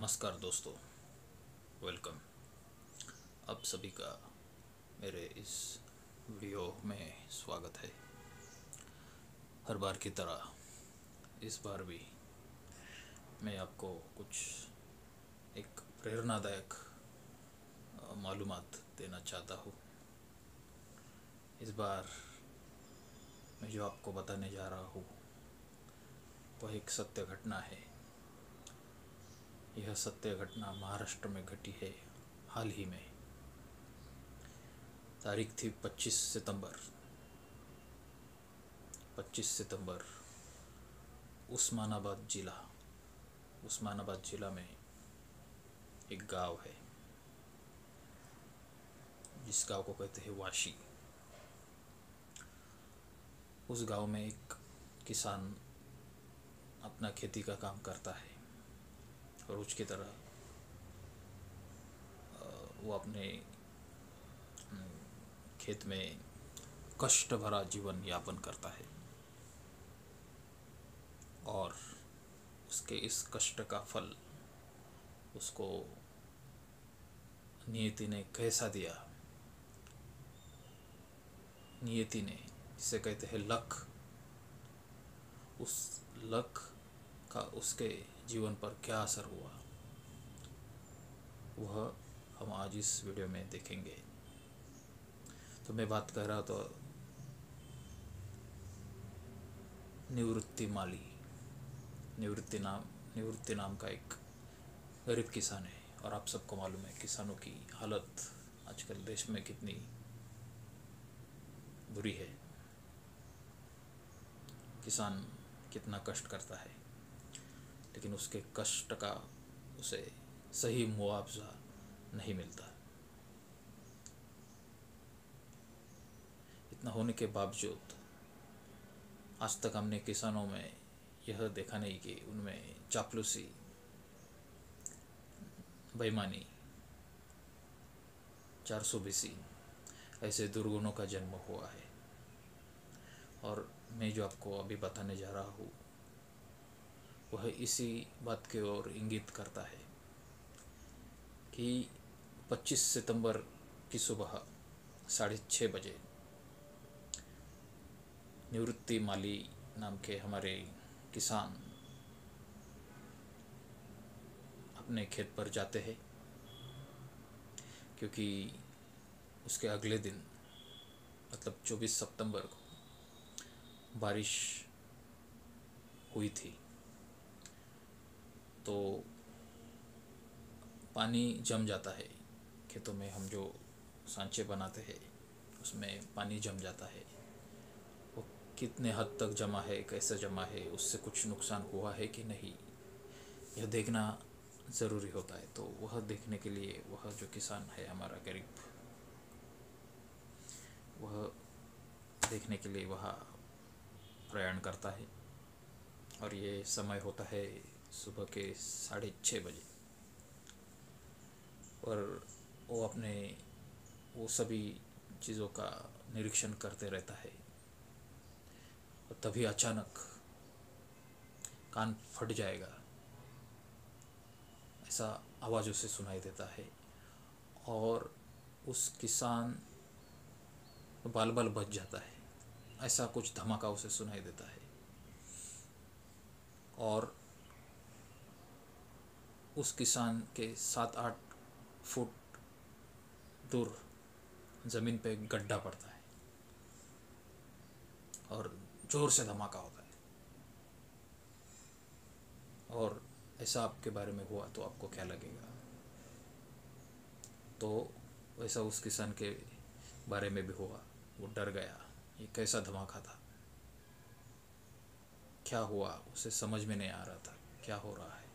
नमस्कार दोस्तों, वेलकम। आप सभी का मेरे इस वीडियो में स्वागत है। हर बार की तरह इस बार भी मैं आपको कुछ एक प्रेरणादायक मालूमात देना चाहता हूँ। इस बार मैं जो आपको बताने जा रहा हूँ वह एक सत्य घटना है। यह सत्य घटना महाराष्ट्र में घटी है हाल ही में। तारीख थी 25 सितंबर। उस्मानाबाद जिला में एक गांव है जिस गांव को कहते हैं वाशी। उस गांव में एक किसान अपना खेती का काम करता है और रोज की तरह वो अपने खेत में कष्ट भरा जीवन यापन करता है और उसके इस कष्ट का फल उसको नियति ने कैसा दिया। नियति ने, जिसे कहते हैं लक, उस लक का उसके जीवन पर क्या असर हुआ वह हम आज इस वीडियो में देखेंगे। तो मैं बात कर रहा तो निवृत्ति नाम का एक गरीब किसान है। और आप सबको मालूम है किसानों की हालत आजकल देश में कितनी बुरी है। किसान कितना कष्ट करता है लेकिन उसके कष्ट का उसे सही मुआवजा नहीं मिलता। इतना होने के बावजूद आज तक हमने किसानों में यह देखा नहीं कि उनमें चापलूसी, बेईमानी, 420 ऐसे दुर्गुणों का जन्म हुआ है। और मैं जो आपको अभी बताने जा रहा हूँ वह इसी बात की ओर इंगित करता है कि 25 सितंबर की सुबह 6:30 बजे निवृत्ति माली नाम के हमारे किसान अपने खेत पर जाते हैं, क्योंकि उसके अगले दिन मतलब 24 सितंबर को बारिश हुई थी। तो पानी जम जाता है खेतों में। हम जो सांचे बनाते हैं उसमें पानी जम जाता है। वो कितने हद तक जमा है, कैसे जमा है, उससे कुछ नुकसान हुआ है कि नहीं, यह देखना ज़रूरी होता है। तो वह देखने के लिए वह जो किसान है हमारा गरीब, वह देखने के लिए वह प्रयाण करता है। और ये समय होता है सुबह के 6:30 बजे। और वो सभी चीज़ों का निरीक्षण करते रहता है। और तभी अचानक कान फट जाएगा ऐसा आवाज़ उसे सुनाई देता है। और उस किसान बाल बाल बच जाता है। ऐसा कुछ धमाका उसे सुनाई देता है और उस किसान के 7-8 फुट दूर ज़मीन पे एक गड्ढा पड़ता है और ज़ोर से धमाका होता है। और ऐसा आपके बारे में हुआ तो आपको क्या लगेगा? तो वैसा उस किसान के बारे में भी हुआ। वो डर गया, ये कैसा धमाका था, क्या हुआ, उसे समझ में नहीं आ रहा था क्या हो रहा है।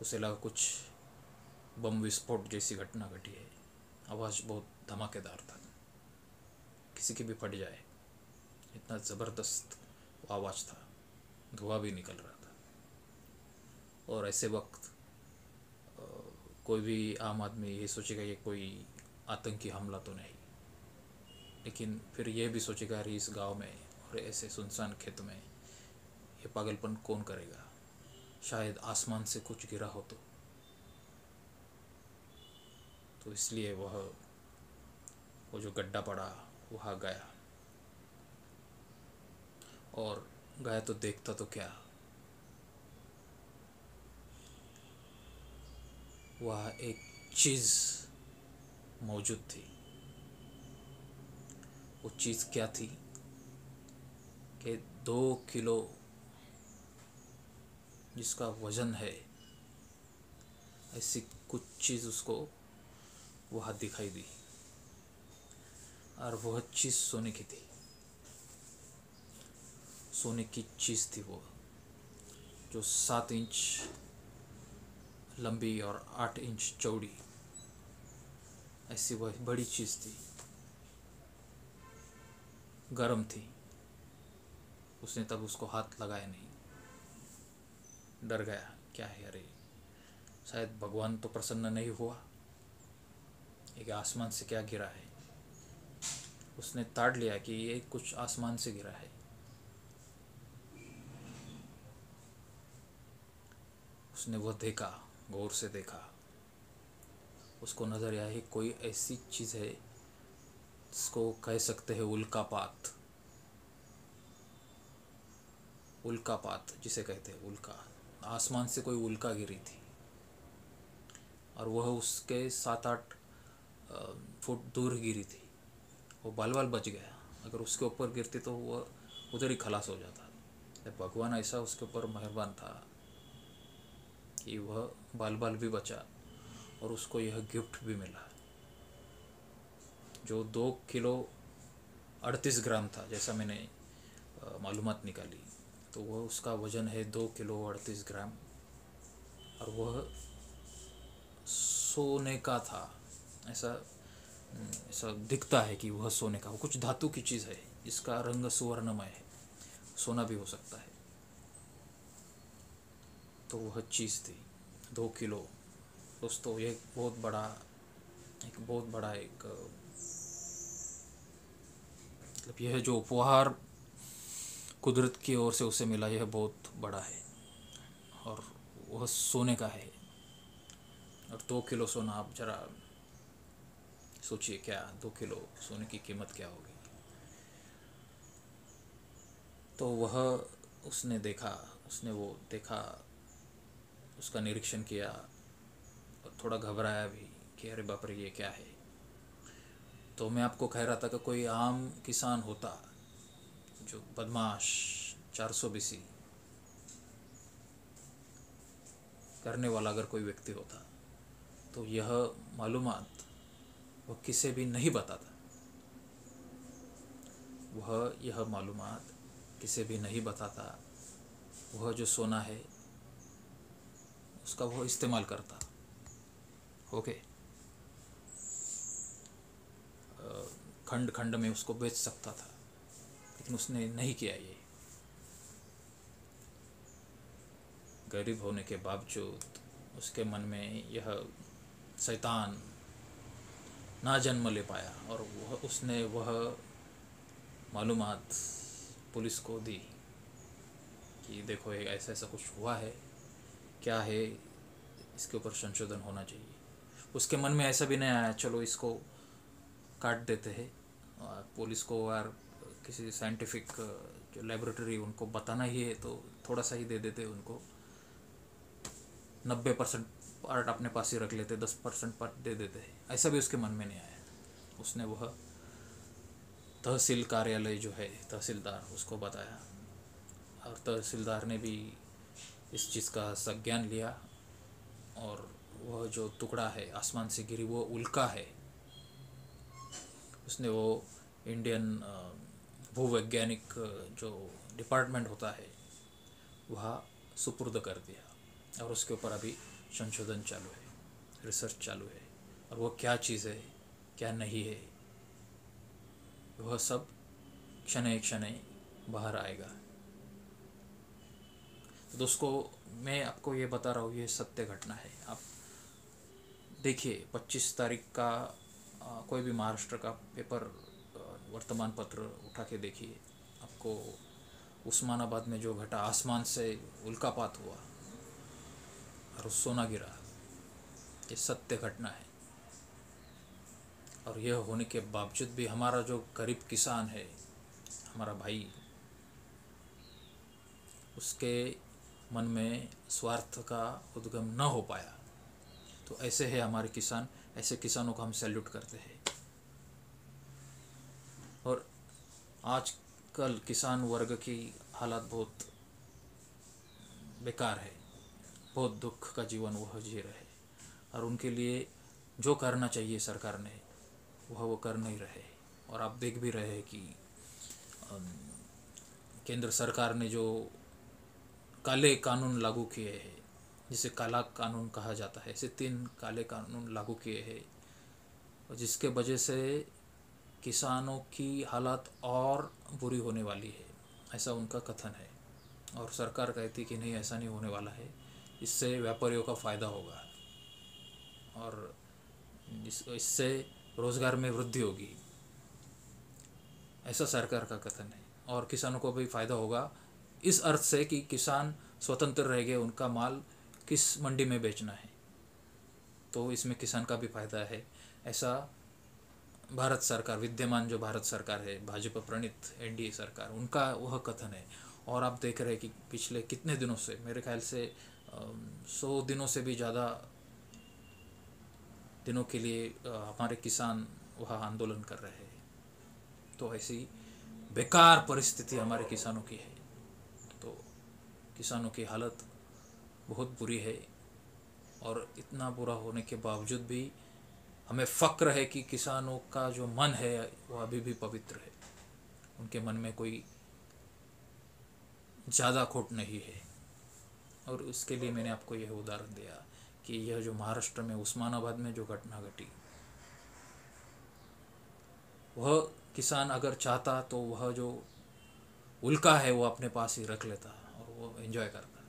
उसे लगा कुछ बम विस्फोट जैसी घटना घटी है। आवाज़ बहुत धमाकेदार था, किसी की भी फट जाए, इतना ज़बरदस्त आवाज़ था, धुआं भी निकल रहा था। और ऐसे वक्त कोई भी आम आदमी ये सोचेगा ये कोई आतंकी हमला तो नहीं, लेकिन फिर ये भी सोचेगा अरे इस गांव में और ऐसे सुनसान खेत में ये पागलपन कौन करेगा, शायद आसमान से कुछ गिरा हो तो। तो इसलिए वो जो गड्ढा पड़ा वहाँ गया, और गया तो देखता तो क्या, वहाँ एक चीज़ मौजूद थी। वो चीज़ क्या थी कि 2 किलो जिसका वज़न है, ऐसी कुछ चीज़ उसको वहाँ दिखाई दी, और वह चीज़ सोने की थी। सोने की चीज़ थी वो, जो 7 इंच लंबी और 8 इंच चौड़ी, ऐसी वह बड़ी चीज़ थी। गर्म थी। उसने तब उसको हाथ लगाया नहीं, डर गया, क्या है, अरे शायद भगवान तो प्रसन्न नहीं हुआ, एक आसमान से क्या गिरा है। उसने ताड़ लिया कि ये कुछ आसमान से गिरा है। उसने वो देखा, गौर से देखा। उसको नज़र आया है कोई ऐसी चीज़ है जिसको कह सकते हैं उल्कापात। उल्कापात जिसे कहते हैं, उल्का, आसमान से कोई उल्का गिरी थी, और वह उसके 7-8 फुट दूर गिरी थी। वो बाल बाल बच गया। अगर उसके ऊपर गिरती तो वह उधर ही खलास हो जाता। भगवान ऐसा उसके ऊपर मेहरबान था कि वह बाल बाल भी बचा, और उसको यह गिफ्ट भी मिला, जो 2 किलो 38 ग्राम था, जैसा मैंने मालूमात निकाली। तो वह उसका वज़न है 2 किलो 38 ग्राम, और वह सोने का था। ऐसा ऐसा दिखता है कि वह सोने का, वो कुछ धातु की चीज़ है जिसका रंग सुवर्णमय है, सोना भी हो सकता है। तो वह चीज़ थी 2 किलो। दोस्तों, ये एक बहुत बड़ा एक मतलब यह जो उपहार कुदरत की ओर से उसे मिला, यह बहुत बड़ा है, और वह सोने का है। और 2 किलो सोना, आप जरा सोचिए, क्या 2 किलो सोने की कीमत क्या होगी। तो वह उसने देखा, वो देखा, उसका निरीक्षण किया, और थोड़ा घबराया भी कि अरे बाप रे, ये क्या है। तो मैं आपको कह रहा था कि कोई आम किसान होता, जो बदमाश 400 बीसी करने वाला अगर कोई व्यक्ति होता, तो यह मालूमात वह किसे भी नहीं बताता। यह मालूमात किसे भी नहीं बताता। वह जो सोना है उसका वह इस्तेमाल करता। ओके, खंड खंड में उसको बेच सकता था, लेकिन उसने नहीं किया। ये गरीब होने के बावजूद उसके मन में यह शैतान ना जन्म ले पाया, और उसने वह मालूमात पुलिस को दी कि देखो, एक ऐसा ऐसा कुछ हुआ है, क्या है, इसके ऊपर संशोधन होना चाहिए। उसके मन में ऐसा भी नहीं आया चलो इसको काट देते हैं। पुलिस को और किसी साइंटिफिक जो लेबोरेटरी, उनको बताना ही है तो थोड़ा सा ही दे देते उनको, 90% पार्ट अपने पास ही रख लेते, 10% पार्ट दे देते हैं। ऐसा भी उसके मन में नहीं आया। उसने वह तहसील कार्यालय जो है, तहसीलदार, उसको बताया, और तहसीलदार ने भी इस चीज़ का संज्ञान लिया, और वह जो टुकड़ा है आसमान से गिरी, वो उल्का है। उसने वो इंडियन भूवैज्ञानिक जो डिपार्टमेंट होता है वहाँ सुपुर्द कर दिया, और उसके ऊपर अभी संशोधन चालू है, रिसर्च चालू है। और वो क्या चीज़ है, क्या नहीं है, वह सब क्षण क्षण बाहर आएगा। तो दोस्तों, मैं आपको ये बता रहा हूँ, ये सत्य घटना है। आप देखिए, 25 तारीख का कोई भी महाराष्ट्र का पेपर, वर्तमान पत्र उठा के देखिए, आपको उस्मानाबाद में जो घटा, आसमान से उल्कापात हुआ और सोना गिरा, ये सत्य घटना है। और यह होने के बावजूद भी हमारा जो गरीब किसान है, हमारा भाई, उसके मन में स्वार्थ का उद्गम न हो पाया। तो ऐसे है हमारे किसान, ऐसे किसानों को हम सैल्यूट करते हैं। और आजकल किसान वर्ग की हालत बहुत बेकार है, बहुत दुख का जीवन वह जी रहे, और उनके लिए जो करना चाहिए सरकार ने वह वो कर नहीं रहे। और आप देख भी रहे हैं कि केंद्र सरकार ने जो काले कानून लागू किए हैं, जिसे काला कानून कहा जाता है, ऐसे 3 काले कानून लागू किए हैं, जिसके वजह से किसानों की हालत और बुरी होने वाली है, ऐसा उनका कथन है। और सरकार कहती कि नहीं, ऐसा नहीं होने वाला है, इससे व्यापारियों का फ़ायदा होगा और इससे रोज़गार में वृद्धि होगी, ऐसा सरकार का कथन है। और किसानों को भी फ़ायदा होगा इस अर्थ से कि किसान स्वतंत्र रह गए, उनका माल किस मंडी में बेचना है, तो इसमें किसान का भी फ़ायदा है, ऐसा भारत सरकार, विद्यमान जो भारत सरकार है, भाजपा प्रणीत एनडीए सरकार, उनका वह कथन है। और आप देख रहे हैं कि पिछले कितने दिनों से, मेरे ख्याल से 100 दिनों से भी ज़्यादा दिनों के लिए हमारे किसान वह आंदोलन कर रहे हैं। तो ऐसी बेकार परिस्थिति हमारे किसानों की है। तो किसानों की हालत बहुत बुरी है, और इतना बुरा होने के बावजूद भी हमें फ़क्र है कि किसानों का जो मन है वो अभी भी पवित्र है, उनके मन में कोई ज़्यादा खोट नहीं है। और उसके लिए मैंने आपको यह उदाहरण दिया कि यह जो महाराष्ट्र में उस्मानाबाद में जो घटना घटी, वह किसान अगर चाहता तो वह जो उल्का है वो अपने पास ही रख लेता और वो एंजॉय करता।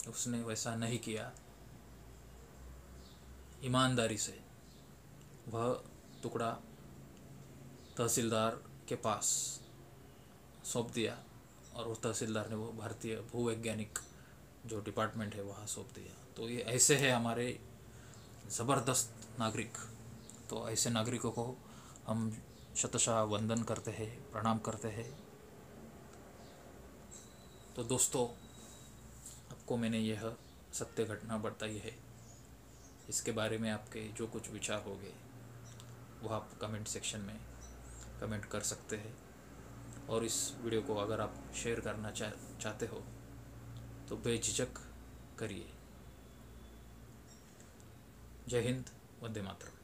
उसने वैसा नहीं किया, ईमानदारी से वह टुकड़ा तहसीलदार के पास सौंप दिया, और वो तहसीलदार ने वो भारतीय भूवैज्ञानिक जो डिपार्टमेंट है वहाँ सौंप दिया। तो ये ऐसे है हमारे ज़बरदस्त नागरिक। तो ऐसे नागरिकों को हम शतशः वंदन करते हैं, प्रणाम करते हैं। तो दोस्तों, आपको मैंने यह सत्य घटना बताई है, इसके बारे में आपके जो कुछ विचार होंगे वह आप कमेंट सेक्शन में कमेंट कर सकते हैं। और इस वीडियो को अगर आप शेयर करना चाहते हो तो बेझिझक करिए। जय हिंद, वंदे मातरम।